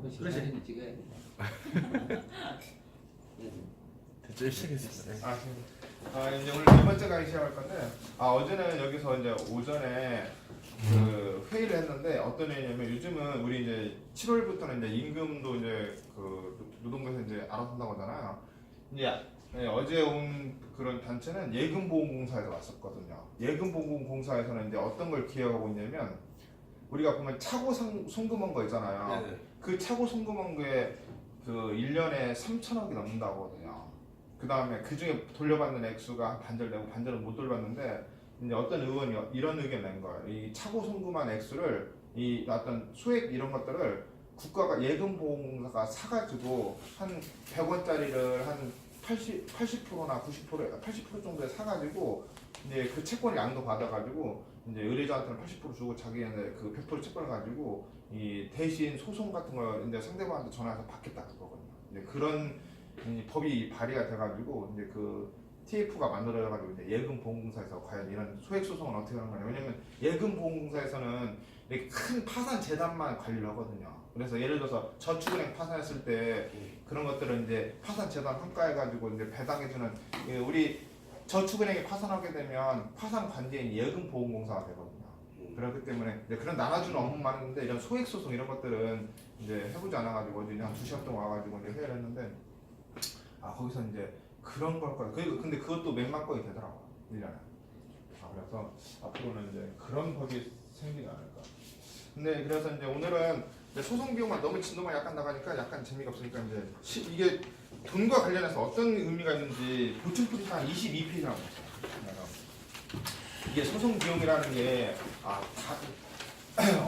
번씩 그렇지. 사진을 찍어야 돼. 대체 시작했습니다. 이제 오늘 네 번째 강의 시작할 건데, 어제는 여기서 이제 오전에 그 회의를 했는데 어떤 회의냐면 요즘은 우리 이제 7월부터는 이제 임금도 이제 그 노동부에서 이제 알아본다고 하잖아요. 이제 어제 온 그런 단체는 예금보험공사에서 왔었거든요. 예금보험공사에서는 이제 어떤 걸 기획하고 있냐면 우리가 보면 차고 송금한 거 있잖아요. 네. 그 차고 송금한 거에 그 1년에 3천억이 넘는다고 하거든요. 그 다음에 그 중에 돌려받는 액수가 한 반절 되고 반절은 못 돌려받는데 이제 어떤 의원이 이런 의견을 낸 거예요. 이 차고 송금한 액수를 이 어떤 소액 이런 것들을 국가가 예금보험공사가 사가지고 한 100원짜리를 한 80%나 90% 80% 정도에 사가지고 이제 그 채권 양도 받아가지고 이제 의뢰자한테는 80% 주고 자기는 그 100% 채권을 가지고 이 대신 소송 같은 걸 이제 상대방한테 전화해서 받겠다 그거거든요. 이제 그런 법이 발의가 돼가지고 이제 그 TF가 만들어져가지고 이제 예금보험공사에서 과연 이런 소액 소송은 어떻게 하는 거냐. 왜냐면 예금보험공사에서는 이렇게 큰 파산 재단만 관리를 하거든요. 그래서 예를 들어서 저축은행 파산했을 때 그런 것들은 이제 파산 재단 평가해가지고 이제 배당해주는 우리 저축은행이 파산하게 되면 파산 관계인 예금보험공사가 되거든요. 그렇기 때문에 이제 그런 나눠주는 업무만 했는데 이런 소액 소송 이런 것들은 이제 해보지 않아가지고 어제 한 2시간 동안 와가지고 이제 회의를 했는데 거기서 이제 그런 걸 거야. 근데 그것도 몇만 건이 되더라고요. 1년에. 그래서 앞으로는 이제 그런 법이 생기지 않을까. 근데 그래서 이제 오늘은 이제 소송 비용만 너무 진도만 약간 나가니까 약간 재미가 없으니까 이제 이게 돈과 관련해서 어떤 의미가 있는지 보충풀이 한 22페이지라고 했어요. 이게 소송 비용이라는 게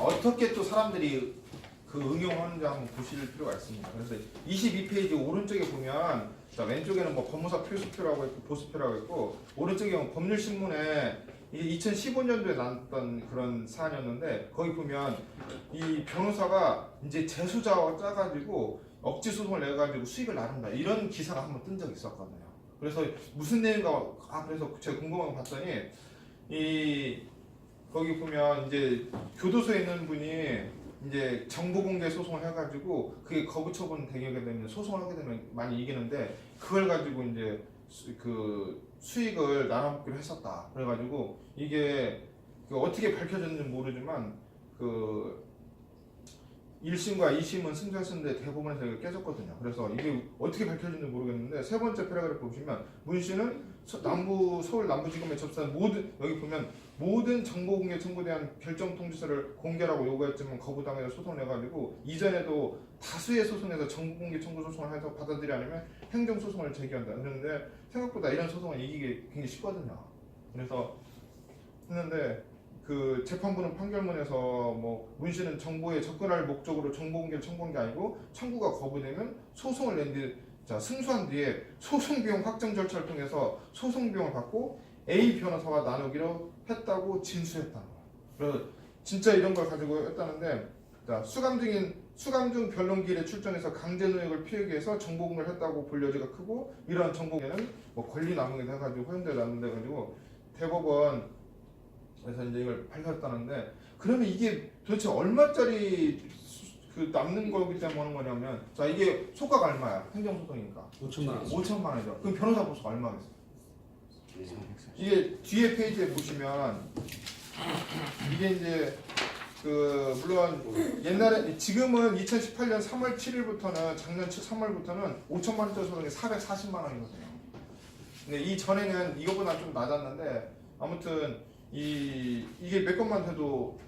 어떻게 또 사람들이 그 응용하는지 한번 보실 필요가 있습니다. 그래서 22페이지 오른쪽에 보면 자, 왼쪽에는 뭐 법무사 필수표라고 있고 보수표라고 있고 오른쪽에 보면 법률신문에 이게 2015년도에 나왔던 그런 사안이었는데 거기 보면 이 변호사가 이제 재수자와 짜가지고 억지 소송을 내가지고 수익을 나눈다 이런 기사가 한번 뜬 적이 있었거든요. 그래서 무슨 내용인가 그래서 제가 궁금한 거 봤더니 이 거기 보면 이제 교도소에 있는 분이 이제 정보공개 소송을 해가지고 그게 거부 처분 되게 되면 소송을 하게 되면 많이 이기는데 그걸 가지고 이제 그 수익을 나눠먹기로 했었다. 그래가지고 이게 어떻게 밝혀졌는지 모르지만 그 1심과 2심은 승소했었는데 대법원에서 이거 깨졌거든요. 그래서 이게 어떻게 밝혀졌는지 모르겠는데 세 번째 패러그래프 보시면 문 씨는 서울 남부지검에 접수한 여기 보면 모든 정보공개 청구에 대한 결정 통지서를 공개라고 요구했지만 거부당해서 소송을 내가지고 이전에도 다수의 소송에서 정보공개 청구 소송을 해서 받아들이 않으면 행정소송을 제기한다. 그런데 생각보다 이런 소송을 이기기 굉장히 쉽거든요. 그래서 했는데 그 재판부는 판결문에서 뭐 문 씨는 정보에 접근할 목적으로 정보공개를 청구한 게 아니고 청구가 거부되면 소송을 낸 뒤 승소한 뒤에 소송비용 확정 절차를 통해서 소송비용을 받고 A 변호사와 나누기로 했다고 진술했다는 거예요. 그래서 진짜 이런 걸 가지고 했다는데 수감 중 변론기일에 출전해서 강제노역을 피하기 위해서 정보공개를 했다고 볼 여지가 크고 이러한 정보공개는 뭐 권리 남용이 돼가지고 허용되지 않는데 가지고 대법원에서 이제 이걸 밝혔다는데 그러면 이게 도대체 얼마짜리 그 남는 거기 때문에 하는 거냐면 자 이게 소가가 얼마야? 행정소송이니까 5천만 원. 5천만 원이죠. 그럼 변호사 보수가 얼마겠어요? 이게 뒤에 페이지에 보시면 이게 이제 그 물론 옛날에 지금은 2018년 3월 7일부터는 작년 3월부터는 5천만 원짜리 소송이 440만 원이거든요. 근데 이 전에는 이거보다 좀 낮았는데 아무튼 이게 몇 건만 돼도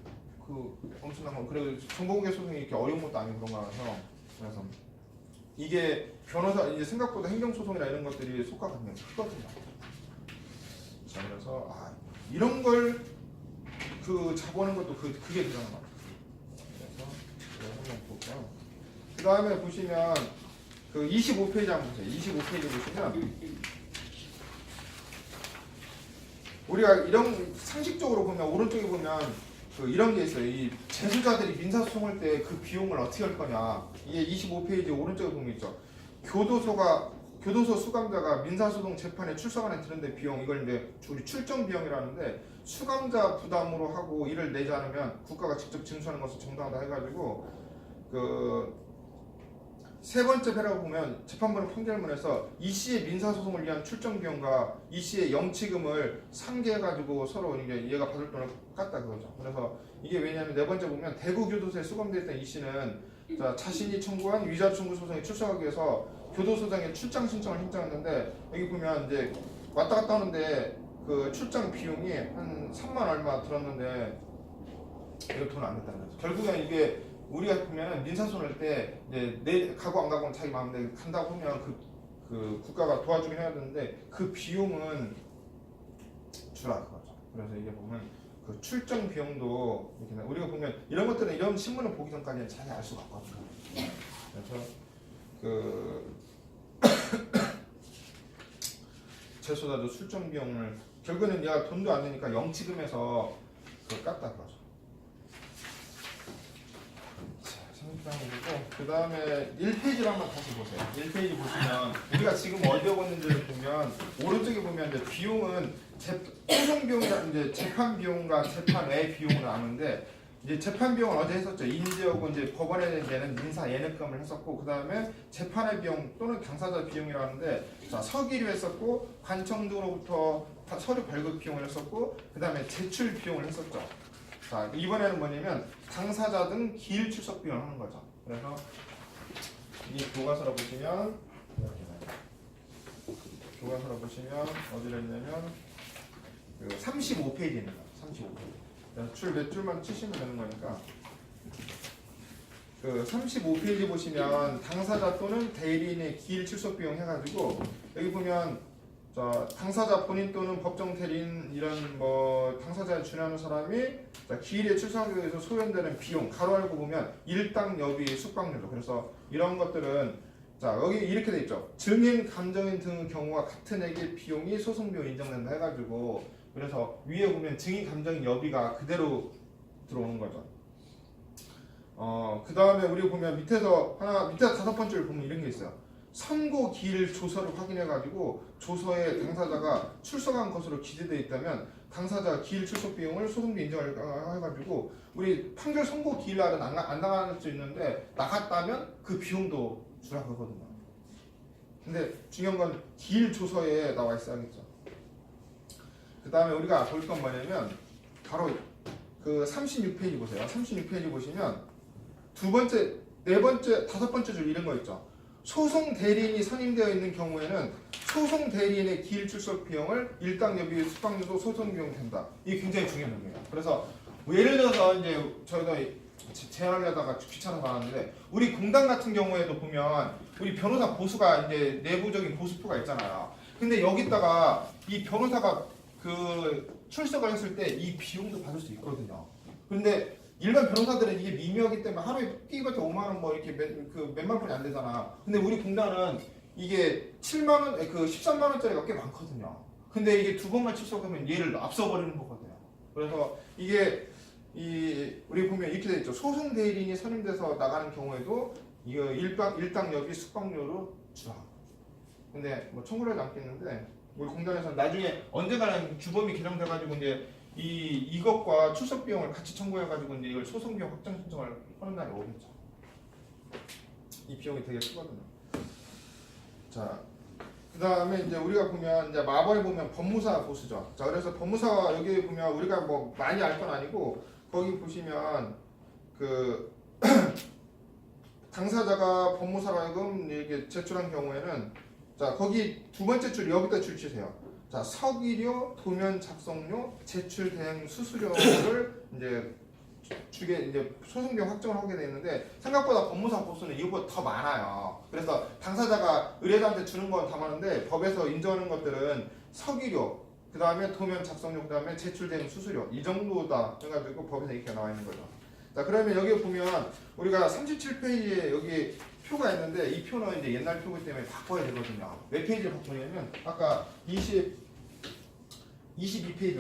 그 엄청난 거. 그리고 정보공개 소송이 이렇게 어려운 것도 아니고 그런 거라서 그래서 이게 변호사 이제 생각보다 행정소송이나 이런 것들이 속가가 굉장히 크거든요. 자, 그래서 이런 걸 그 잡아오는 것도 그게 대단한 것 같아요. 그래서 한번 볼게요. 그 다음에 보시면 그 25페이지 한번 보세요. 25페이지 보시면 우리가 이런 상식적으로 보면 오른쪽에 보면 그 이런 게 있어요. 이 재수자들이 민사소송할 때 그 비용을 어떻게 할 거냐. 이게 25페이지 오른쪽에 보면 있죠. 교도소 수감자가 민사소송 재판에 출석하는 드는데 비용 이걸 이제 우리 출정 비용이라는데 수감자 부담으로 하고 이를 내지 않으면 국가가 직접 징수하는 것을 정당하다 해가지고 그 세 번째 패라고 보면 재판부는 판결문에서 이 씨의 민사소송을 위한 출정 비용과 이 씨의 영치금을 상계해가지고 서로 이게 얘가 받을 돈을 깠다 그거죠. 그래서 이게 왜냐하면 네 번째 보면 대구교도소에 수감됐던 이 씨는 자신이 청구한 위자 청구 소송에 출석하기 위해서 교도소장에 출장 신청을 신청했는데 여기 보면 이제 왔다 갔다 하는데 그 출장 비용이 한 3만 얼마 들었는데 이거 돈 안 냈다는 거죠. 결국엔 이게 우리가 보면 민사소송 할 때 이제 내 가고 안 가고는 자기 마음대로 간다고 하면 그 국가가 도와주긴 해야 되는데 그 비용은 주라 그거죠. 그래서 이게 보면 그 출정 비용도 이렇게 우리가 보면 이런 것들은 이런 신문을 보기 전까지는 잘 알 수가 없거든요. 그래서 그 재소자도 출정 비용을 결국에는 얘가 돈도 안 내니까 영치금에서 그걸 깠다 그거죠. 그 다음에 1페이지를 한번 다시 보세요. 1페이지 보시면 우리가 지금 어디 하고 있는지를 보면 오른쪽에 보면 이제 비용은 소송 비용이라 이제 재판 비용과 재판 외 비용을 아는데 이제 재판 비용은 어제 했었죠. 인지하고 이제 법원에 내는 민사 예능금을 했었고 그 다음에 재판의 비용 또는 당사자 비용이라는데 자 서기료 했었고 관청도로부터 서류 발급 비용을 했었고 그 다음에 제출 비용을 했었죠. 자 이번에는 뭐냐면 당사자 등 기일 출석 비용을 하는 거죠. 그래서 이 교과서로 보시면 어디를 했냐면 그 35페이지입니다. 35페이지. 줄 몇 줄만 치시면 되는 거니까 그 35페이지 보시면 당사자 또는 대리인의 기일 출석 비용 해가지고 여기 보면 자, 당사자 본인 또는 법정 대리인 이런 뭐 당사자에 준하는 사람이 기일에 출석하기 위해서 소요되는 비용 가로 알고 보면 일당 여비 숙박료도 그래서 이런 것들은 자 여기 이렇게 돼 있죠. 증인 감정인 등의 경우와 같은 액의 비용이 소송 비용 인정된다 해가지고 그래서 위에 보면 증인 감정인 여비가 그대로 들어오는 거죠. 그 다음에 우리 보면 밑에 다섯 번째를 보면 이런 게 있어요. 선고 기일 조서를 확인해가지고 조서에 당사자가 출석한 것으로 기재되어 있다면 당사자 기일 출석 비용을 소송비 인정을 해가지고 우리 판결 선고 기일 날은 안 나갈 수 있는데 나갔다면 그 비용도 주라 그러거든요. 근데 중요한 건 기일 조서에 나와 있어야겠죠. 그 다음에 우리가 볼 건 뭐냐면 바로 그 36페이지 보세요. 36페이지 보시면 두 번째, 네 번째, 다섯 번째 줄 이런 거 있죠. 소송 대리인이 선임되어 있는 경우에는 소송 대리인의 기일 출석 비용을 일당 여비 숙박료도 소송 비용 된다. 이게 굉장히 중요한 점이에요. 그래서 예를 들어서 이제 저희가 제안하려다가 귀찮아서 나왔는데 우리 공단 같은 경우에도 보면 우리 변호사 보수가 이제 내부적인 보수표가 있잖아요. 근데 여기다가 이 변호사가 그 출석을 했을 때 이 비용도 받을 수 있거든요. 근데 일반 변호사들은 이게 미묘하기 때문에 하루에 뛰어봤자 5만 원 뭐 이렇게 몇만 원이 안 되잖아. 근데 우리 공단은 이게 7만 원, 그 13만 원짜리가 꽤 많거든요. 근데 이게 두 번만 출석하면 얘를 앞서버리는 거거든요. 그래서 이게 우리 보면 이렇게 돼 있죠. 소송 대리인이 선임돼서 나가는 경우에도 이거 일당 여비 숙박료로 주라. 근데 뭐 청구를 남겠는데 우리 공단에서는 나중에 언젠가는 규범이 개정돼가지고 이제 이것과 출석 비용을 같이 청구해가지고 이제 이걸 소송 비용 확정 신청을 하는 날이 오겠죠. 이 비용이 되게 크거든요. 자, 그 다음에 이제 우리가 보면 이제 마법에 보면 법무사 보수죠. 자, 그래서 법무사가 여기 보면 우리가 뭐 많이 알 건 아니고 거기 보시면 그 당사자가 법무사로 하여금 이렇게 제출한 경우에는 자 거기 두 번째 줄 여기다 줄 치세요. 자 서기료, 도면 작성료, 제출 대행 수수료를 이제 주게 이제 소송비용 확정을 하게 되는데 생각보다 법무사 보수는 이거보다 더 많아요. 그래서 당사자가 의뢰자한테 주는 건 다 많은데 법에서 인정하는 것들은 서기료, 그 다음에 도면 작성료, 그 다음에 제출 대행 수수료 이 정도다 해가지고 법에서 이렇게 나와 있는 거죠. 자 그러면 여기 보면 우리가 37페이지에 여기 표가 있는데 이 표는 이제 옛날 표기 때문에 바꿔야 되거든요. 몇 페이지를 바꾸냐면 아까 22페이지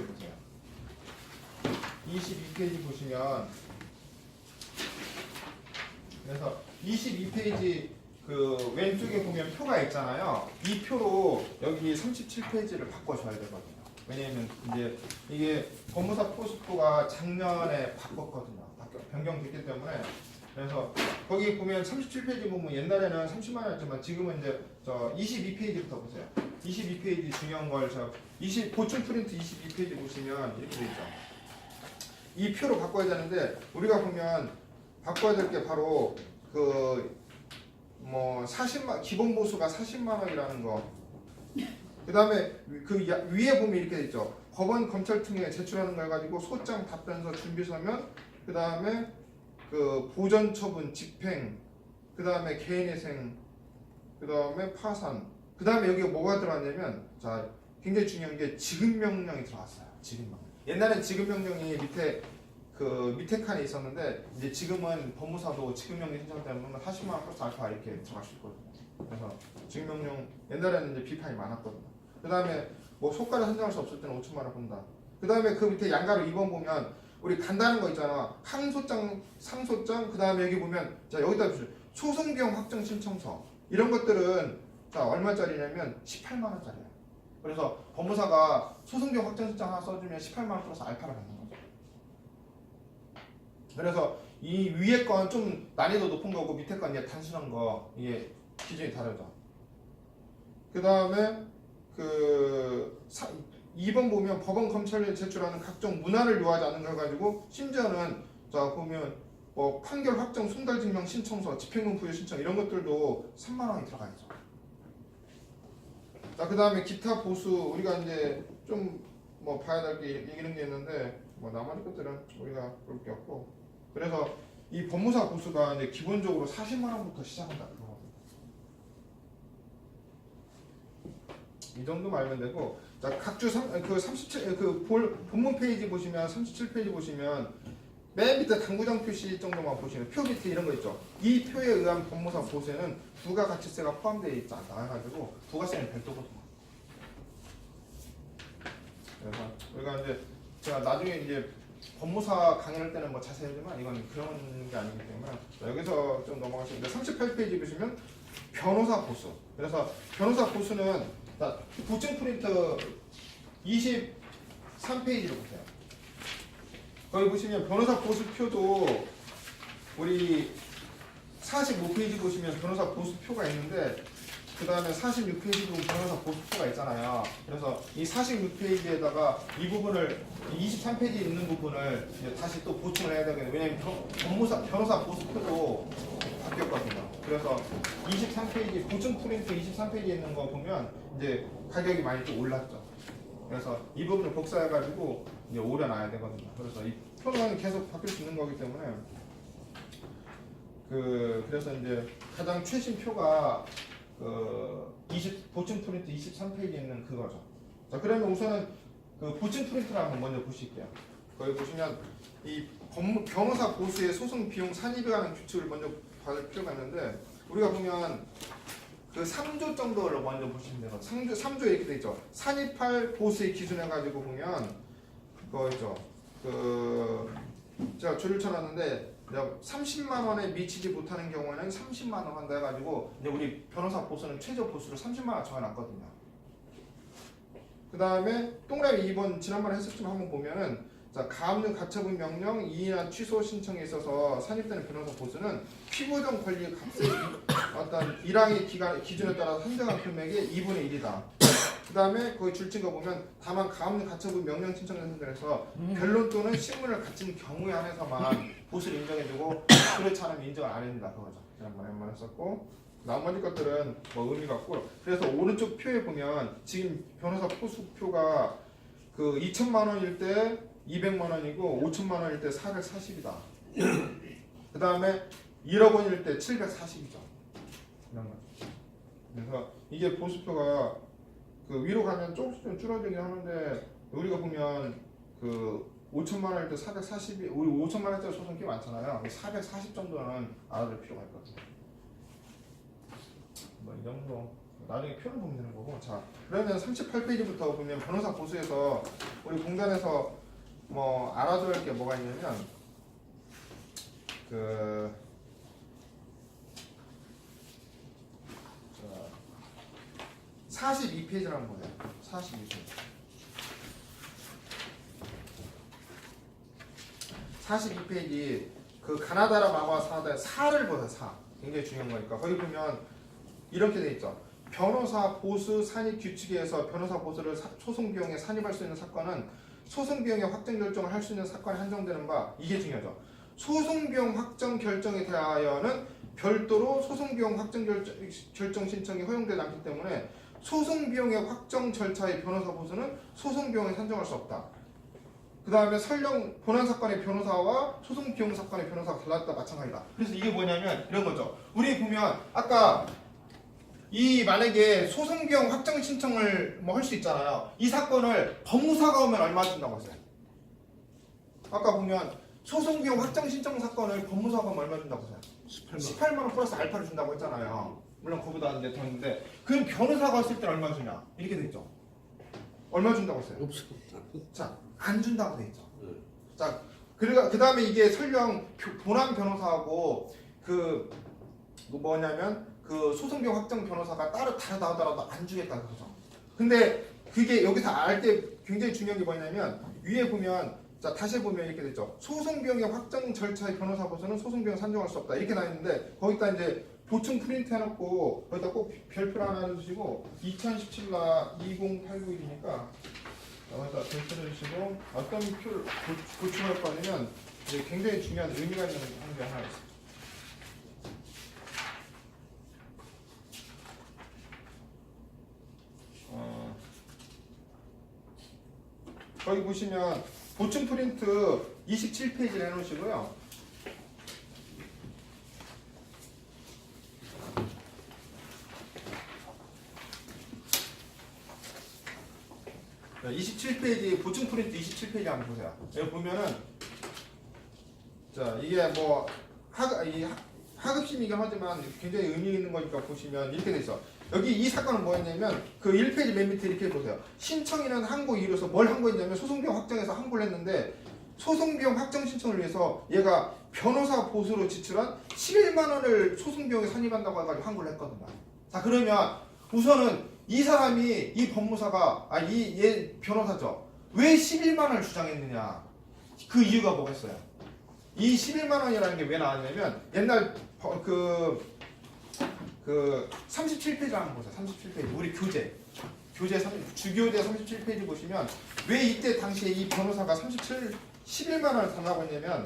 보세요. 22페이지 보시면 그래서 22페이지 그 왼쪽에 보면 표가 있잖아요. 이 표로 여기 37페이지를 바꿔줘야 되거든요. 왜냐면 이제 이게 법무사 포스표가 작년에 바꿨거든요. 변경됐기 때문에 그래서 거기 보면 37페이지 보면 옛날에는 30만 원이었지만 지금은 이제 저 22페이지부터 보세요. 22페이지 중요한 걸 보충 프린트 22페이지 보시면 이렇게 돼 있죠. 이 표로 바꿔야 되는데 우리가 보면 바꿔야 될 게 바로 그 뭐 40만 기본 보수가 40만 원이라는 거. 그다음에 그 위에 보면 이렇게 돼 있죠. 법원 검찰청에 제출하는 걸 가지고 소장 답변서 준비 서면 그다음에 그 보전 처분 집행 그다음에 개인회생 그다음에 파산 그다음에 여기 뭐가 들어왔냐면 자 굉장히 중요한 게 지급 명령이 들어왔어요. 지급 명령. 옛날엔 지급 명령이 밑에 칸에 있었는데 이제 지금은 법무사도 지급 명령 신청되면 40만 원 플러스 알파 이렇게 들어갈 수 있거든요. 그래서 지급 명령 옛날에는 이제 비판이 많았거든요. 그다음에 뭐 소가를 선정할 수 없을 때는 5천만 원 본다. 그다음에 그 밑에 양가로 2번 보면 우리 간다는 거 있잖아. 항소장, 상소장, 그 다음에 여기 보면 자 여기다 보세요. 소송비용 확정 신청서 이런 것들은 자 얼마짜리냐면 18만 원짜리야. 그래서 법무사가 소송비용 확정 신청 하나 써주면 18만 원 플러스 알파를 받는 거죠. 그래서 이 위에 건 좀 난이도 높은 거고 밑에 건 이제 단순한 거 이게 기준이 다르죠. 그 다음에 2번 보면 법원 검찰에 제출하는 각종 문화를 요하지 않는 걸 가지고 심지어는 자 보면 뭐 판결 확정 송달증명 신청서 집행금 부여 신청 이런 것들도 3만 원이 들어가 있죠. 자 그다음에 기타 보수 우리가 이제 좀 뭐 봐야 될 게 이런 게 있는데 뭐 나머지 것들은 우리가 볼 게 없고 그래서 이 법무사 보수가 이제 기본적으로 40만 원부터 시작한다. 이 정도만 알면 되고 자 각주 37 본문 페이지 보시면 37페이지 보시면 맨 밑에 당구장 표시 정도만 보시면 표 밑에 이런 거 있죠. 이 표에 의한 법무사 보수에는 부가가치세가 포함되어 있지 않다 해가지고 부가세는 별도거든요. 그래서 우리가 이제 제가 나중에 이제 법무사 강의할 때는 뭐 자세히 하지만 이건 그런 게 아니기 때문에 여기서 좀 넘어가시는데 38페이지 보시면 변호사 보수. 그래서 변호사 보수는 보충 프린트 23페이지로 보세요. 거기 보시면 변호사 보수표도 우리 45페이지 보시면 변호사 보수표가 있는데 그 다음에 46페이지도 변호사 보수표가 있잖아요. 그래서 이 46페이지에다가 이 부분을 23페이지에 있는 부분을 이제 다시 또 보충을 해야 되거든요. 왜냐면 변호사 보수표도 바뀌었거든요. 그래서 23페이지 보충 프린트 23페이지에 있는 거 보면 이제 가격이 많이 또 올랐죠. 그래서 이 부분을 복사해가지고 이제 오려놔야 되거든요. 그래서 이 표는 계속 바뀔 수 있는 거기 때문에 그래서 이제 가장 최신 표가 보충 프린트 23페이지에 있는 그거죠. 자 그러면 우선은 그 보충 프린트를 한번 먼저 보실게요. 거기 보시면 이 변호사 보수의 소송 비용 산입에 관한 규칙을 먼저 받을 필요가 있는데 우리가 보면 그 3조 정도를 먼저 보시면 돼요. 3조에 이렇게 돼 있죠. 산입할 보수의 기준 해가지고 보면 그거 있죠. 제가 줄을 쳐놨는데 30만 원에 미치지 못하는 경우에는 30만 원 한다 해가지고 이제 우리 변호사 보수는 최저 보수를 30만 원 정해놨거든요. 그 다음에 동그라미 2번 지난번에 했었지만 한번 보면은 자 가압류 가처분 명령 이의나 취소 신청에 있어서 산입되는 변호사 보수는 피고정 권리 값의 어떤 1항의 기준에 따라 산정한 금액의 2분의 1이다. 그 다음에 거기 줄친 거 보면 다만 가압류 가처분 명령 신청에 선정해서 변론 또는 신문을 갖춘 경우에 한해서만 보수를 인정해주고 그렇지 않으면 인정을 안 해준다 그거죠. 지난번에 한번 했었고 나머지 것들은 뭐 의미가 없고 그래서 오른쪽 표에 보면 지금 변호사 보수표가 그 2천만 원일 때 200만 원이고 5천만 원일 때 440이다. 그 다음에 1억 원일 때 740이죠. 이런 거. 그래서 이게 보수표가 그 위로 가면 조금씩 좀 줄어들긴 하는데 우리가 보면 그 5천만 원일 때 440이 우리 5천만 원짜리 소송 꽤 많잖아요. 440 정도는 알아둘 필요가 있거든요. 뭐 이 정도 나중에 표를 보면 되는 거고. 자 그러면 38페이지부터 보면 변호사 보수에서 우리 공단에서 뭐 알아둬야 할 게 뭐가 있냐면 42페이지를 한번 보세요. 42페이지. 42페이지 그 가나다라 마마 사다의 사를 보세요. 사. 굉장히 중요한 거니까. 거기 보면 이렇게 돼 있죠. 변호사 보수 산입 규칙에 의해서 변호사 보수를 소송 비용에 산입할 수 있는 사건은 소송 비용의 확정 결정을 할 수 있는 사건에 한정되는 바 이게 중요하죠. 소송 비용 확정 결정에 대하여는 별도로 소송 비용 확정 결정 신청이 허용되지 않기 때문에 소송 비용의 확정 절차의 변호사 보수는 소송 비용에 산정할 수 없다. 그 다음에 설령 본안 사건의 변호사와 소송 비용 사건의 변호사가 달랐다 마찬가지다. 그래서 이게 뭐냐면 이런 거죠. 우리 보면 아까 이 만약에 소송 비용 확정 신청을 뭐 할 수 있잖아요. 이 사건을 법무사가 오면 얼마 준다고 했어요? 아까 보면 소송 비용 확정 신청 사건을 법무사가 오면 얼마 준다고 했어요? 18만 원 플러스 알파를 준다고 했잖아요. 물론 그보다 이제 더 있는데 그럼 변호사가 왔을 때 얼마 주냐? 이렇게 돼 있죠. 얼마 준다고 했어요? 자, 안 준다고 돼 있죠. 자, 그러니까 그 다음에 이게 설령 본안 변호사하고 그 뭐냐면 그 소송비용 확정 변호사가 따로 다르다 하더라도 안 주겠다 그러죠. 근데 그게 여기서 알 때 굉장히 중요한 게 뭐냐면 위에 보면 자 다시 보면 이렇게 됐죠. 소송비용의 확정 절차의 변호사 보수는 소송비용 산정할 수 없다 이렇게 나와 있는데 거기다 이제 보충 프린트 해놓고 거기다 꼭 별표 하나 해주시고 2017나 20891이니까 여기다 별표를 주시고 어떤 표를 보충할 거냐면 이제 굉장히 중요한 의미가 있는 게 하나 있어요. 거기 보시면 보충 프린트 27페이지를 해놓으시고요. 자, 27페이지 보충 프린트 27페이지 한번 보세요. 여기 보면은 자 이게 뭐 하급심이긴 하지만 굉장히 의미 있는 거니까 보시면 이렇게 돼 있어. 여기 이 사건은 뭐였냐면 그 1페이지 맨 밑에 이렇게 보세요. 신청인은 항고 이유로서 뭘 항고했냐면 소송비용 확정해서 항고를 했는데 소송비용 확정 신청을 위해서 얘가 변호사 보수로 지출한 11만 원을 소송비용에 산입한다고 해가지고 항고를 했거든요. 자 그러면 우선은 이 사람이 이 법무사가 얘 변호사죠. 왜 11만 원을 주장했느냐? 그 이유가 뭐겠어요? 이 11만 원이라는 게 왜 나왔냐면 옛날 그 37페이지 한번 보세요. 37페이지 우리 주교재 37페이지 보시면 왜 이때 당시에 이 변호사가 11만 원을 달라고 했냐면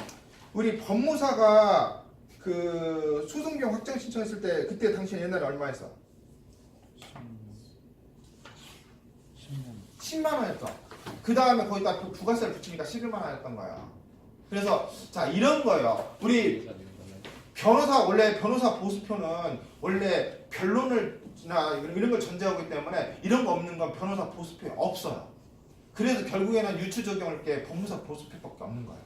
우리 법무사가 그 소송비용 확정 신청했을 때 그때 당시에 옛날에 얼마 했어? 10만 원이었죠. 그 다음에 거기다 부가세를 붙이니까 11만 원이었던 거야. 그래서 자 이런 거예요. 우리 원래 변호사 보수표는 원래 변론을나 이런 걸 전제하고 있기 때문에 이런 거 없는 건 변호사 보수표에 없어요. 그래서 결국에는 유추 적용할 게 법무사 보수표밖에 없는 거예요.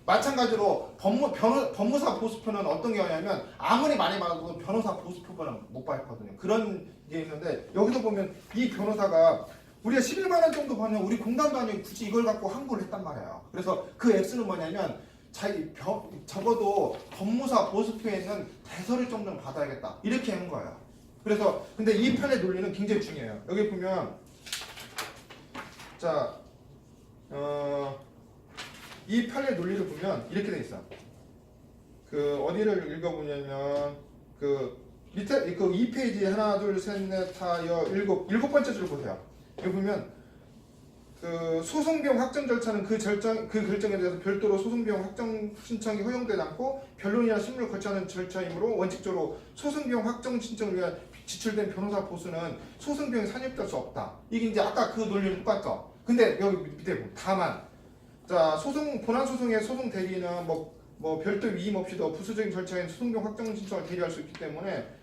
마찬가지로 법무사 보수표는 어떤 경우냐면 아무리 많이 받아도 변호사 보수표는 못 받거든요. 그런 게 있는데 여기서 보면 이 변호사가 우리가 11만 원 정도 받는 우리 공단도 아니고 굳이 이걸 갖고 항고를 했단 말이에요. 그래서 그 액수는 뭐냐면 적어도 법무사 보수표에 있는 대서를 정도는 받아야겠다 이렇게 한 거예요. 그래서 근데 이 판의 논리는 굉장히 중요해요. 여기 보면 자 이 판의 논리를 보면 이렇게 돼 있어. 그 어디를 읽어보냐면 그 밑에 그 2페이지 하나 둘 셋 넷 다 일곱 번째 줄 보세요. 여기 보면 그 소송비용 확정 절차는 그 결정에 대해서 별도로 소송비용 확정 신청이 허용되지 않고 변론이나 심리를 거치하는 절차이므로 원칙적으로 소송비용 확정 신청을 위한 지출된 변호사 보수는 소송비용에 산입될 수 없다. 이게 이제 아까 그 논리를 똑같죠. 근데 여기 밑에 보면 다만 자 본안 소송의 소송 대리인은 뭐 별도 위임 없이도 부수적인 절차인 소송비용 확정 신청을 대리할 수 있기 때문에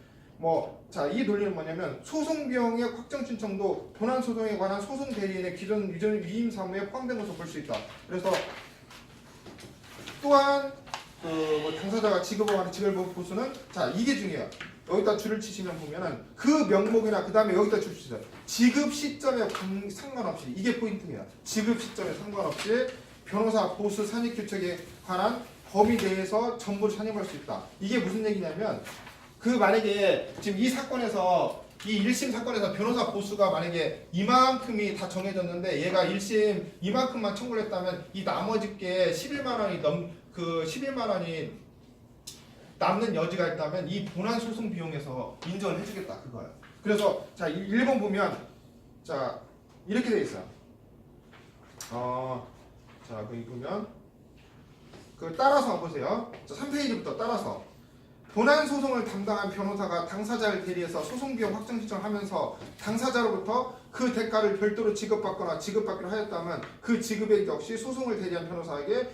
이 논리는 뭐냐면 소송비용의 확정 신청도 본안 소송에 관한 소송 대리인의 기존 위임 사무에 포함된 것으로 볼 수 있다. 그래서 또한 당사자가 지급하는 지급을 보수는 자 이게 중요해요. 여기다 줄을 치시면 보면은 그 명목이나 그 다음에 여기다 줄 치세요. 지급 시점에 상관없이 이게 포인트입니다. 지급 시점에 상관없이 변호사 보수 산입 규칙에 관한 범위 내에서 전부를 산입할 수 있다. 이게 무슨 얘기냐면 그 만약에 지금 이 사건에서 이 1심 사건에서 변호사 보수가 만약에 이만큼이 다 정해졌는데 얘가 1심 이만큼만 청구를 했다면 이 나머지 게 11만 원이 그 11만 원이 남는 여지가 있다면 이 본안 소송 비용에서 인정을 해주겠다 그거예요. 그래서 자 1번 보면 자 이렇게 돼 있어요. 자 여기 보면 그 따라서 보세요. 자 3페이지부터 따라서 본안 소송을 담당한 변호사가 당사자를 대리해서 소송 비용 확정 신청하면서 당사자로부터 그 대가를 별도로 지급받거나 지급받기로 하였다면 그 지급액 역시 소송을 대리한 변호사에게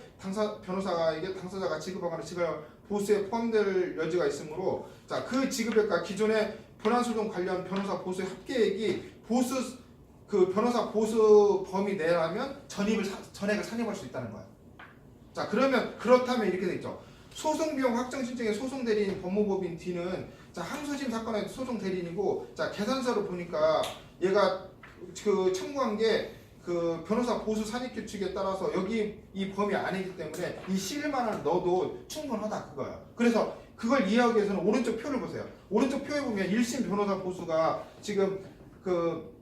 변호사에게 당사자가 지급하거나 지급할 보수에 포함될 여지가 있으므로 자 그 지급액과 기존의 본안 소송 관련 변호사 보수의 합계액이 보수 그 변호사 보수 범위 내라면 전액을 산입할 수 있다는 거예요. 자 그러면 그렇다면 이렇게 돼 있죠. 소송 비용 확정 신청의 소송 대리인 법무법인 D는 자 항소심 사건의 소송 대리인이고 자 계산서를 보니까 얘가 그 청구한 게 그 변호사 보수 산입 규칙에 따라서 여기 이 범위 아니기 때문에 이 11만 원을 넣어도 충분하다 그거예요. 그래서 그걸 이해하기 위해서는 오른쪽 표를 보세요. 오른쪽 표에 보면 1심 변호사 보수가 지금 그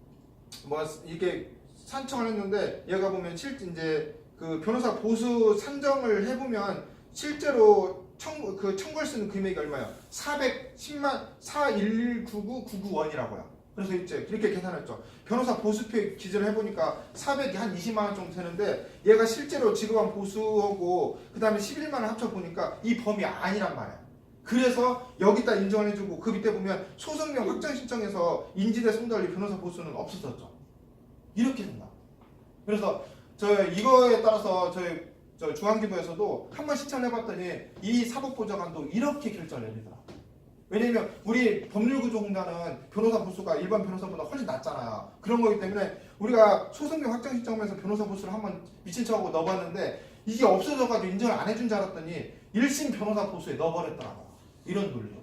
뭐 이게 산청을 했는데 얘가 보면 이제 그 변호사 보수 산정을 해보면 실제로 청구를 쓰는 금액이 얼마예요? 419,991원이라고요. 그래서 이제 이렇게 계산했죠. 변호사 보수표 기준을 해보니까 400이 한 20만 원 정도 되는데 얘가 실제로 지급한 보수하고 그 다음에 11만 원 합쳐보니까 이 범위 아니란 말이야. 그래서 여기다 인정을 해주고 그 밑에 보면 소송비용 확정 신청에서 인지대 송달리 변호사 보수는 없어졌죠. 이렇게 된다. 그래서 저 이거에 따라서 저 중앙지부에서도 한번 신청을 해봤더니 이 사법보좌관도 이렇게 결정을 내리더라. 왜냐면 우리 법률구조공단은 변호사 보수가 일반 변호사보다 훨씬 낮잖아요. 그런 거기 때문에 우리가 소송비용 확정 신청하면서 변호사 보수를 한번 미친 척하고 넣어봤는데 이게 없어져가지고 인정을 안 해준 줄 알았더니 1심 변호사 보수에 넣어버렸더라고요. 이런 논리죠.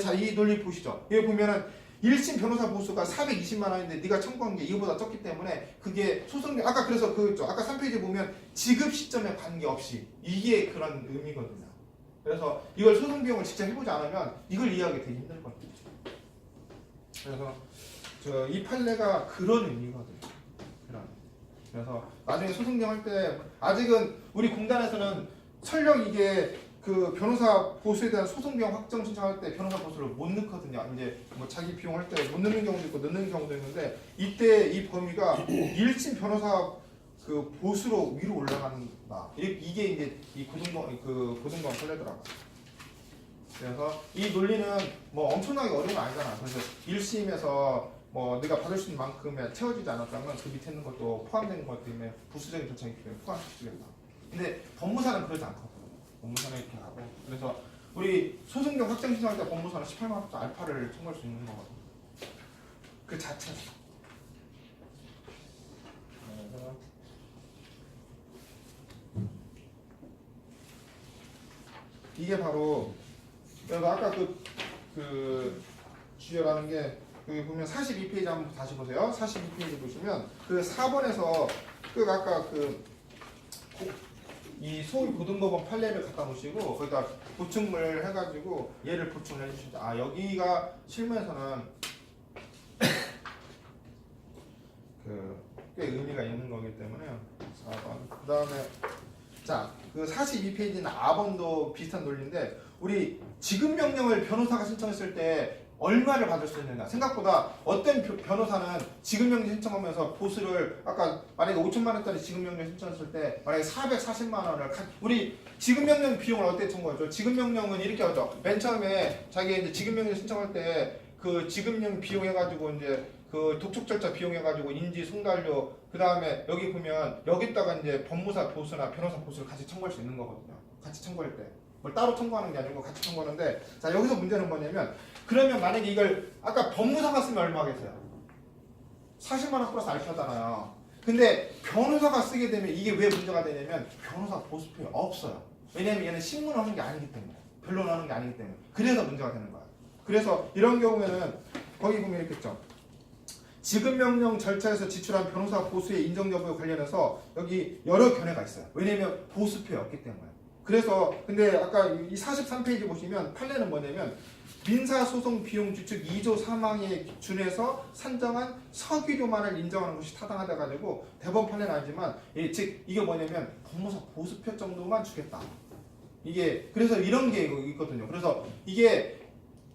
자, 이 논리 보시죠. 여기 보면은 1심 변호사 보수가 420만 원인데 네가 청구한 게 이거보다 적기 때문에 그게 소송비 아까 그래서 아까 3페이지 보면 지급 시점에 관계없이 이게 그런 의미거든요. 그래서 이걸 소송 비용을 직접 해보지 않으면 이걸 이해하기 되게 힘들거든요. 그래서 이 판례가 그런 의미거든요. 그래서 나중에 소송 비용 할 때 아직은 우리 공단에서는 설령 이게 그 변호사 보수에 대한 소송 비용 확정 신청할 때 변호사 보수를 못 넣거든요. 이제 뭐 자기 비용 할 때 못 넣는 경우도 있고 넣는 경우도 있는데 이때 이 범위가 1심 변호사 그 보수로 위로 올라간다. 이게 이제 이 고등관 판례더라고. 그래서 이 논리는 뭐 엄청나게 어려운 건 아니잖아. 그래서 1심에서 뭐 네가 받을 수 있는 만큼에 채워지지 않았다면 그 밑에 있는 것도 포함되는 것 때문에 부수적인 조치이기 때문에 포함시키겠다. 근데 법무사는 그러지 않거든. 법무사는 이렇게 하고. 그래서 우리 소송경 확정 신청할 때 법무사는 18만 원짜리 알파를 청구할 수 있는 거거든. 그 자체로. 이게 바로 그래서 아까 그 주제라는 게 여기 보면 42페이지 한번 다시 보세요. 42페이지 보시면 그 4번에서 그 아까 이 서울 고등법원 판례를 갖다 놓으시고 거기다 보충을 해가지고 얘를 보충을 해주십니다. 여기가 실무에서는 꽤 의미가 있는 거기 때문에 4번 그 다음에 자, 그 42페이지는 A번도 비슷한 논리인데 우리 지급명령을 변호사가 신청했을 때 얼마를 받을 수 있느냐. 생각보다 어떤 변호사는 지급명령 신청하면서 보수를 아까 만약에 5천만 원짜리 지급명령 신청했을 때 만약에 440만 원을 우리 지급명령 비용을 어떻게 청구하죠? 지급명령은 이렇게 하죠. 맨 처음에 자기 이제 지급명령 신청할 때 그 지급명 비용 해가지고 이제 그 독촉 절차 비용 해가지고 인지 송달료 그 다음에 여기 보면 여기다가 이제 법무사 보수나 변호사 보수를 같이 청구할 수 있는 거거든요. 같이 청구할 때. 뭘 따로 청구하는 게 아니고 같이 청구하는데 자 여기서 문제는 뭐냐면 그러면 만약에 이걸 아까 법무사가 쓰면 얼마겠어요? 40만 원 플러스 알파잖아요. 근데 변호사가 쓰게 되면 이게 왜 문제가 되냐면 변호사 보수표가 없어요. 왜냐면 얘는 신문을 하는 게 아니기 때문에 변론을 하는 게 아니기 때문에 그래서 문제가 되는 거야. 그래서 이런 경우에는 거기 보면 이렇게 있죠. 지급명령 절차에서 지출한 변호사 보수의 인정 여부에 관련해서 여기 여러 견해가 있어요. 왜냐면 보수표에 없기 때문에. 그래서 근데 아까 이 43페이지 보시면 판례는 뭐냐면 민사소송 비용 규칙 2조 3항에 준해서 산정한 서기료만을 인정하는 것이 타당하다 가지고 대법원 판례는 아니지만 즉 이게 뭐냐면 법무사 보수표 정도만 주겠다. 이게 그래서 이런 게 있거든요. 그래서 이게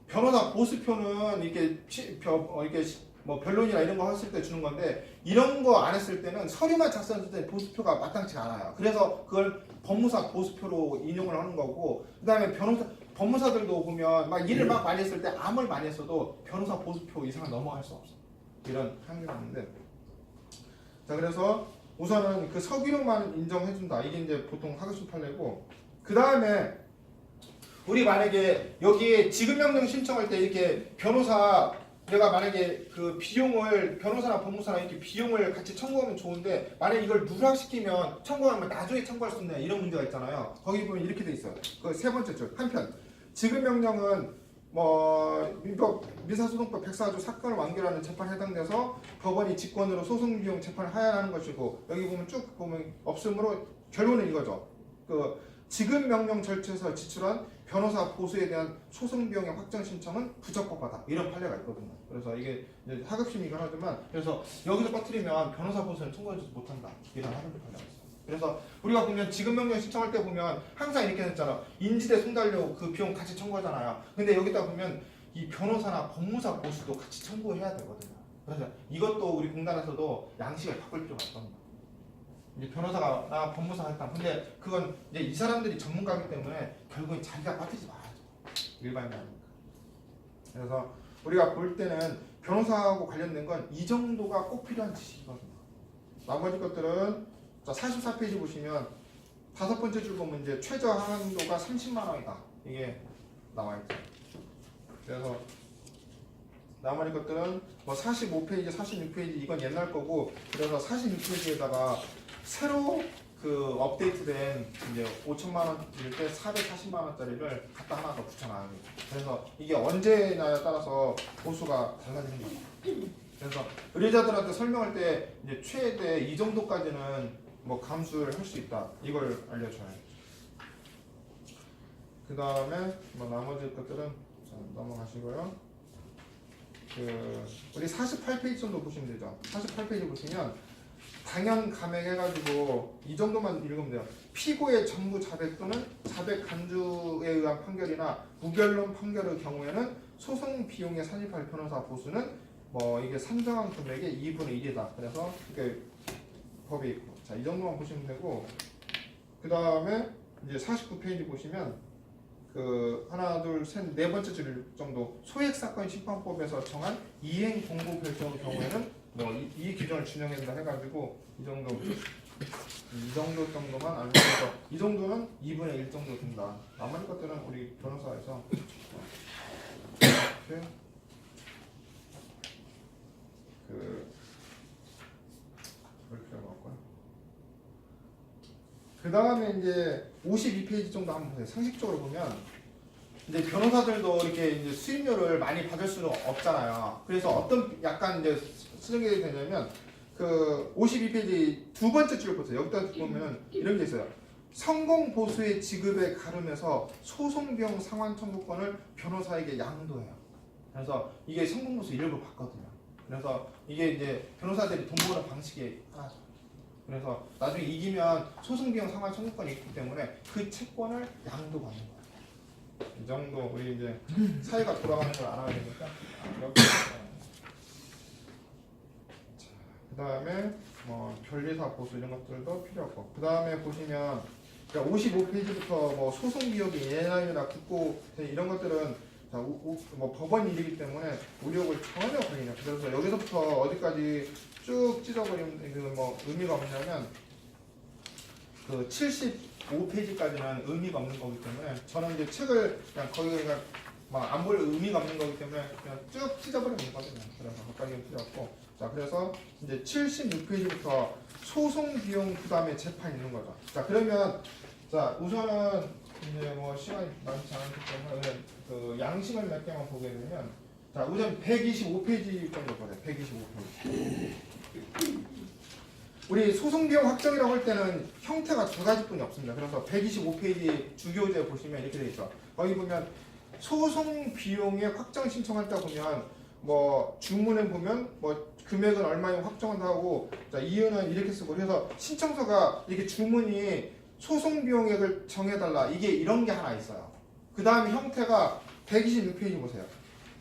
변호사 보수표는 이렇게 이렇게 뭐 변론이나 이런 거 했을 때 주는 건데 이런 거 안 했을 때는 서류만 작성했을 때 보수표가 마땅치 않아요. 그래서 그걸 법무사 보수표로 인용을 하는 거고 그다음에 법무사들도 보면 막 일을 막 많이 했을 때 암을 많이 했어도 변호사 보수표 이상은 넘어갈 수 없어. 이런 한계가 있는데 자 그래서 우선은 그 서기로만 인정해준다. 이게 이제 보통 하급심 판례고 그 다음에 우리 만약에 여기에 지급명령 신청할 때 이렇게 변호사 내가 만약에 그 비용을 변호사나 법무사나 이렇게 비용을 같이 청구하면 좋은데 만약 이걸 누락시키면 청구하면 나중에 청구할 수 있냐 이런 문제가 있잖아요. 거기 보면 이렇게 돼 있어요. 그 세 번째 줄 한편 지급명령은 뭐 민사소송법 104조 사건을 완결하는 재판에 해당돼서 법원이 직권으로 소송비용 재판을 하야하는 것이고 여기 보면 쭉 보면 없음으로 결론은 이거죠. 그 지급명령 절차에서 지출한 변호사 보수에 대한 소송비용의 확정 신청은 부적법하다 이런 판례가 있거든요. 그래서 이게 이제 하급심이긴 하지만 그래서 여기서 빠뜨리면 변호사 보수는 청구하지 못한다 이런 하급심 판례가 있어요. 그래서 우리가 보면 지급명령 신청할 때 보면 항상 이렇게 했잖아. 인지대 송달료 그 비용 같이 청구하잖아요. 근데 여기다 보면 이 변호사나 법무사 보수도 같이 청구해야 되거든요. 그래서 이것도 우리 공단에서도 양식을 바꿀 필요가 있습니다. 이제 변호사가 나 법무사가 했다. 근데 그건 이제 이 사람들이 전문가이기 때문에 결국엔 자기가 빠뜨리지 말아야죠. 일반인이니까. 그래서 우리가 볼 때는 변호사하고 관련된 건 이 정도가 꼭 필요한 지식이거든요. 나머지 것들은 자 44페이지 보시면 다섯 번째 줄 보면 이제 최저 한도가 30만 원이다. 이게 나와 있죠. 그래서 나머지 것들은 뭐 45페이지, 46페이지 이건 옛날 거고 그래서 46페이지에다가 새로 그 업데이트된 이제 5천만 원일 때 440만 원짜리를 갖다 하나 더 붙여놔요. 그래서 이게 언제냐에 따라서 보수가 달라지는 거예요. 그래서 의뢰자들한테 설명할 때 이제 최대 이 정도까지는 뭐 감수를 할 수 있다. 이걸 알려줘요. 그 다음에 뭐 나머지 것들은 자, 넘어가시고요. 그 우리 48페이지 정도 보시면 되죠. 48페이지 보시면 당연 감액 해가지고 이 정도만 읽으면 돼요. 피고의 전부 자백 또는 자백 간주에 의한 판결이나 무결론 판결의 경우에는 소송 비용에 산입할 변호사 보수는 뭐 이게 산정한 금액의 2분의 1이다. 그래서 이게 법이 있고 자 이 정도만 보시면 되고 그 다음에 이제 49페이지 보시면 그 하나 둘 셋 네 번째 줄 정도 소액사건 심판법에서 정한 이행 공고 결정의 경우에는 뭐 이 규정을 준용해야 된다 해가지고 이 정도 정도만 알면서 이 정도는 2분의 1 정도 된다. 나머지 것들은 우리 변호사에서 이렇게 이렇게 나올까요? 그 다음에 이제 52페이지 정도 한번 보세요. 상식적으로 보면 이제 변호사들도 이렇게 이제 수임료를 많이 받을 수는 없잖아요. 그래서 어떤 약간 이제 수정이 되냐면 그 52페이지 두 번째 줄 보세요. 여기다 보면 이런 게 있어요. 성공 보수의 지급에 가름해서 소송비용 상환 청구권을 변호사에게 양도해요. 그래서 이게 성공 보수 일부 받거든요. 그래서 이게 이제 변호사들이 돈 모으는 방식이 하나죠. 그래서 나중에 이기면 소송비용 상환 청구권이 있기 때문에 그 채권을 양도받는 거예요. 이 정도 우리 이제 사회가 돌아가는 걸 알아야 되니까 이렇게. 그 다음에 뭐 변리사 보수 이런 것들도 필요 없고 그 다음에 보시면 55페이지부터 뭐 소송비용이 예납이나 국고 이런 것들은 뭐 법원 일이기 때문에 우력을 전혀 걸리냐. 그래서 여기서부터 어디까지 쭉 찢어버리면 그 뭐 의미가 없냐면 그 75페이지까지는 의미가 없는 거기 때문에 저는 이제 책을 그냥 거기 그냥 막 안 볼 의미가 없는 거기 때문에 그냥 쭉 찢어버리면 되거든요. 그래서 거기까지는 필요 없고 자 그래서 이제 76페이지부터 소송 비용 부담의 재판 있는 거죠. 자 그러면 자 우선은 이제 뭐 시간이 많지 않기 때문에 그 양식을 몇 개만 보게 되면 자 우선 125페이지 정도 보세요. 125페이지. 우리 소송 비용 확정이라고 할 때는 형태가 두 가지뿐이 없습니다. 그래서 125페이지 주교재 보시면 이렇게 돼 있죠. 거기 보면 소송 비용의 확정 신청할 때 보면 뭐 주문에 보면 뭐 금액은 얼마에 확정한다고 자 이유는 이렇게 쓰고 그래서 신청서가 이렇게 주문이 소송 비용액을 정해달라. 이게 이런 게 하나 있어요. 그 다음에 형태가 126페이지 보세요.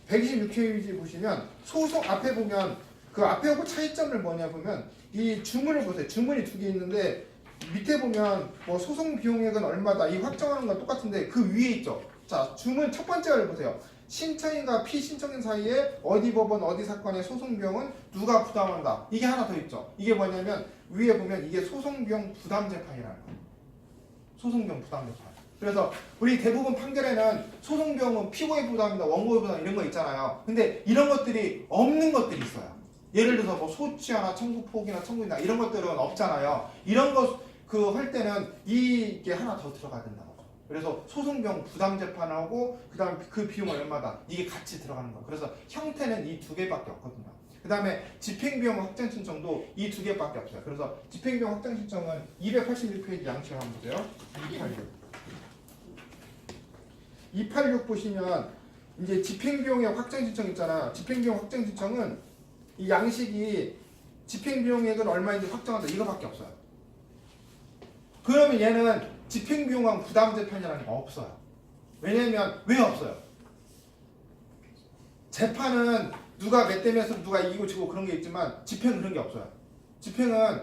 126페이지 보시면 소송 앞에 보면 그 앞에하고 차이점을 뭐냐 보면 이 주문을 보세요. 주문이 두 개 있는데 밑에 보면 뭐 소송 비용액은 얼마다 이 확정하는 건 똑같은데 그 위에 있죠. 자, 주문 첫 번째를 보세요. 신청인과 피신청인 사이에 어디 법원 어디 사건의 소송 비용은 누가 부담한다. 이게 하나 더 있죠. 이게 뭐냐면 위에 보면 이게 소송 비용 부담 재판이라는 거예요. 소송 비용 부담 재판. 그래서 우리 대부분 판결에는 소송 비용은 피고의 부담이다, 원고의 부담 이런 거 있잖아요. 근데 이런 것들이 없는 것들이 있어요. 예를 들어서 뭐 소취하나 청구 포기나 청구이나 이런 것들은 없잖아요. 이런 거 그 할 때는 이게 하나 더 들어가야 된다고. 그래서 소송 비용 부담 재판하고 그다음 그 비용 얼마다 이게 같이 들어가는 거. 그래서 형태는 이 두 개밖에 없거든요. 그다음에 집행비용 확정 신청도 이 두 개밖에 없어요. 그래서 집행비용 확정 신청은 286페이지 양식을 한번 보세요. 286 보시면 이제 집행비용의 확정 신청 있잖아. 집행비용 확정 신청은 이 양식이 집행비용액은 얼마인지 확정한다. 이거밖에 없어요. 그러면 얘는 집행비용과 부담재판이라는 거 없어요. 왜냐면 왜 없어요? 재판은 누가 몇 대 몇으로 누가 이기고 지고 그런 게 있지만 집행은 그런 게 없어요. 집행은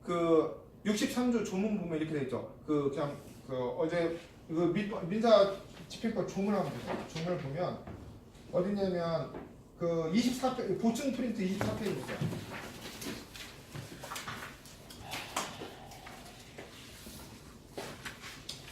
그 63조 조문 보면 이렇게 돼 있죠. 그 그냥 그 어제 그 민사 집행법 조문 한번 보세요. 조문을 보면 어디냐면 그 24페이지 보충 프린트 24페이지 보세요.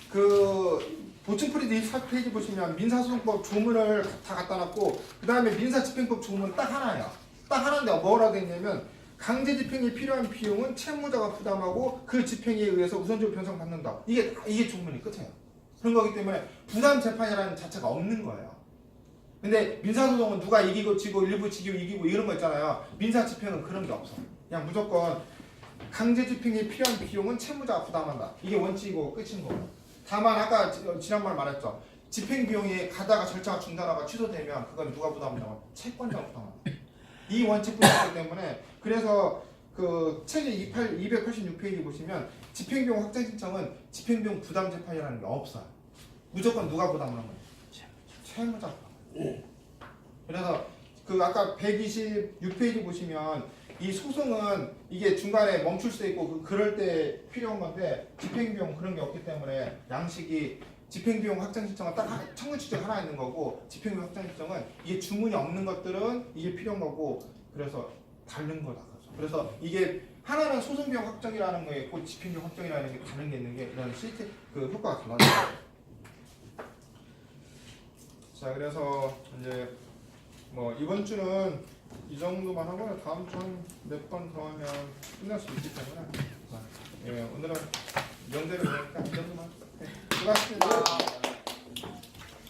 그 보충 프린트 24페이지 보시면 민사소송법 조문을 다 갖다 놨고 그 다음에 민사집행법 조문 딱 하나예요. 딱 하나인데 뭐라고 돼 있냐면 강제 집행에 필요한 비용은 채무자가 부담하고 그 집행에 의해서 우선적으로 변상받는다. 이게 조문이 끝이에요. 그런 거기 때문에 부담 재판이라는 자체가 없는 거예요. 근데 민사소송은 누가 이기고 지고 일부 지고 이기고 이런 거 있잖아요. 민사집행은 그런 게 없어. 그냥 무조건 강제 집행에 필요한 비용은 채무자가 부담한다. 이게 원칙이고 끝인 거예요. 다만 아까 지난번에 말했죠. 집행 비용이 가다가 절차가 중단하거나 취소되면 그건 누가 부담한다고? 채권자가 부담한다. 이 원칙도 있기 때문에 그래서 그 체제 286페이지 보시면 집행비용 확정 신청은 집행비용 부담 재판이라는 게 없어요. 무조건 누가 부담하는 거예요? 채무자. 그래서 그 아까 126페이지 보시면 이 소송은 이게 중간에 멈출 수 있고 그럴 때 필요한 건데 집행비용 그런 게 없기 때문에 양식이 집행비용 확정 신청은 딱 청구 취득 하나 있는 거고 집행비용 확정 신청은 이게 주문이 없는 것들은 이게 필요한 거고 그래서 다른 거다. 그래서 이게 하나는 소송비용 확정이라는 게 있고 집행비용 확정이라는 게 다른 게 있는 게 이런 시스템 그 효과가 달라져요. 자 그래서 이제 뭐 이번 주는 이 정도만 하고 다음 주 한 몇 번 더 하면 끝날 수 있기 때문에 예, 오늘은 명제를 보니까 이 정도만. 네, 수고하셨습니다.